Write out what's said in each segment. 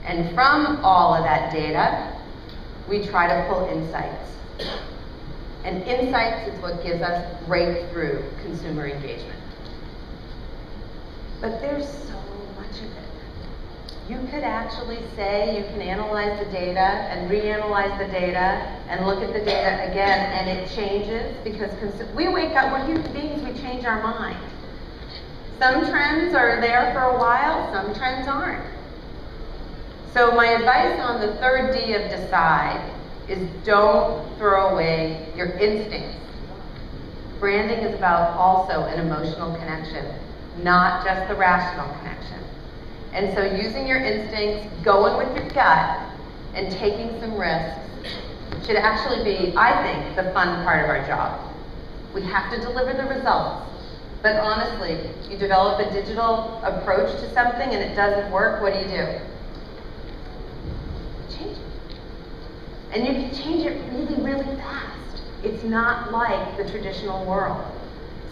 And from all of that data, we try to pull insights. And insights is what gives us breakthrough consumer engagement. But there's so much of it. You could actually say you can analyze the data and reanalyze the data and look at the data again, and it changes because we wake up, we're human beings, we change our mind. Some trends are there for a while, some trends aren't. So my advice on the third D of decide is don't throw away your instincts. Branding is about also an emotional connection, not just the rational connection. And so using your instincts, going with your gut, and taking some risks should actually be, I think, the fun part of our job. We have to deliver the results. But honestly, you develop a digital approach to something and it doesn't work, what do? Change it. And you can change it really, really fast. It's not like the traditional world.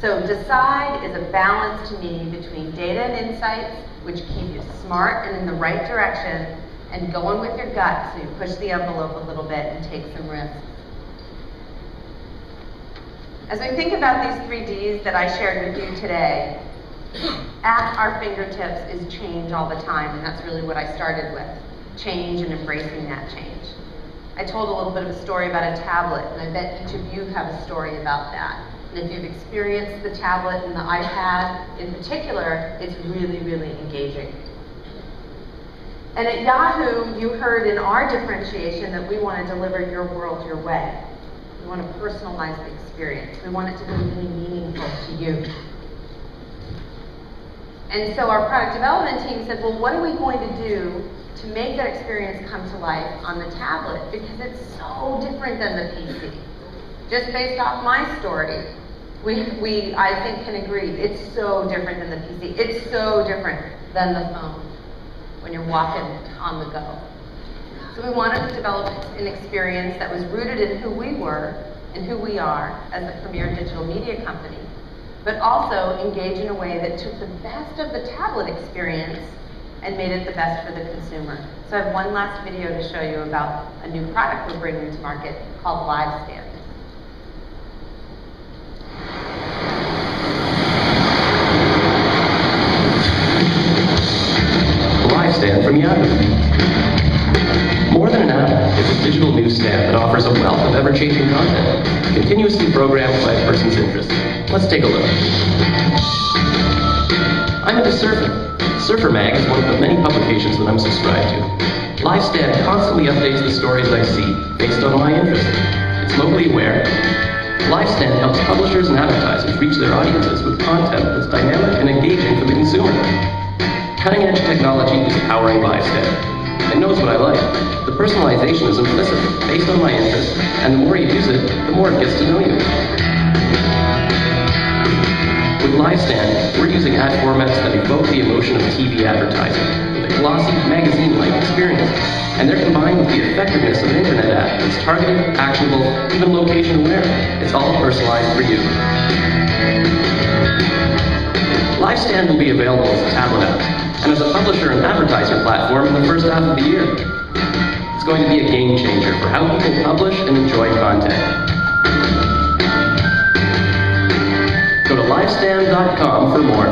So decide is a balance to me between data and insights, which keep you smart and in the right direction, and going with your gut so you push the envelope a little bit and take some risks. As we think about these 3 Ds that I shared with you today, at our fingertips is change all the time, and that's really what I started with, change and embracing that change. I told a little bit of a story about a tablet, and I bet each of you have a story about that. And if you've experienced the tablet and the iPad in particular, it's really, really engaging. And at Yahoo, you heard in our differentiation that we want to deliver your world your way. We want to personalize the experience. We want it to be really meaningful to you. And so our product development team said, well, what are we going to do to make that experience come to life on the tablet? Because it's so different than the PC. Just based off my story, we I think can agree, it's so different than the PC. It's so different than the phone when you're walking on the go. So we wanted to develop an experience that was rooted in who we were and who we are as a premier digital media company, but also engage in a way that took the best of the tablet experience and made it the best for the consumer. So I have one last video to show you about a new product we're bringing to market called LiveStand. LiveStand from Yahoo. More than an app, it's a digital newsstand that offers a wealth of ever-changing content, continuously programmed by a person's interest. Let's take a look. I'm into surfing. Surfer Mag is one of the many publications that I'm subscribed to. LiveStand constantly updates the stories I see based on my interest. It's locally aware. LiveStand helps publishers and advertisers reach their audiences with content that's dynamic and engaging for the consumer. Cutting-edge technology is powering LiveStand. It knows what I like. The personalization is implicit, based on my interests, and the more you use it, the more it gets to know you. With LiveStand, we're using ad formats that evoke the emotion of TV advertising, with a glossy, magazine-like experience, and they're combined with the effectiveness of an internet ad that's targeted, actionable, even location-aware. It's all personalized for you. LiveStand will be available as a tablet app, and as a publisher and advertiser platform in the first half of the year. It's going to be a game changer for how people publish and enjoy content. Go to livestand.com for more.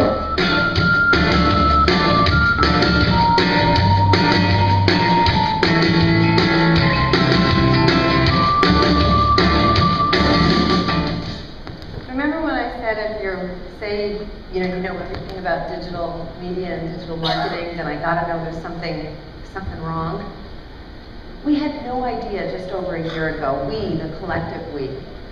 Remember when I said if you're, say, you know everything about digital media and digital marketing, then I gotta know there's something wrong? We had no idea just over a year ago, we, the collective we,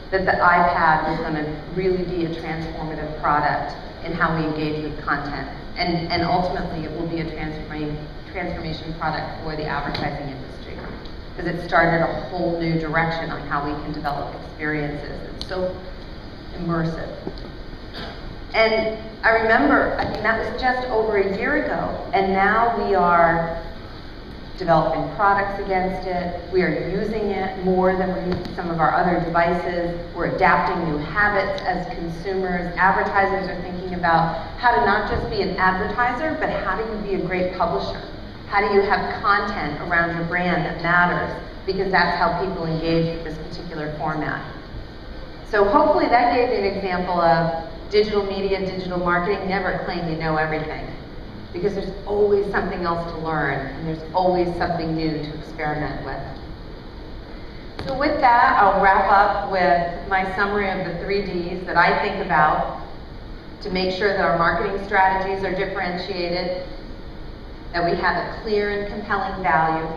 that the iPad was gonna really be a transformative product in how we engage with content. And ultimately, it will be a transformation product for the advertising industry. Because it started a whole new direction on how we can develop experiences. It's so immersive. And I remember, that was just over a year ago, and now we are developing products against it. We are using it more than we're using some of our other devices. We're adapting new habits as consumers. Advertisers are thinking about how to not just be an advertiser, but how do you be a great publisher? How do you have content around your brand that matters? Because that's how people engage with this particular format. So hopefully that gave you an example of digital media, digital marketing. Never claim you know everything, because there's always something else to learn, and there's always something new to experiment with. So with that, I'll wrap up with my summary of the 3 Ds that I think about to make sure that our marketing strategies are differentiated, that we have a clear and compelling value,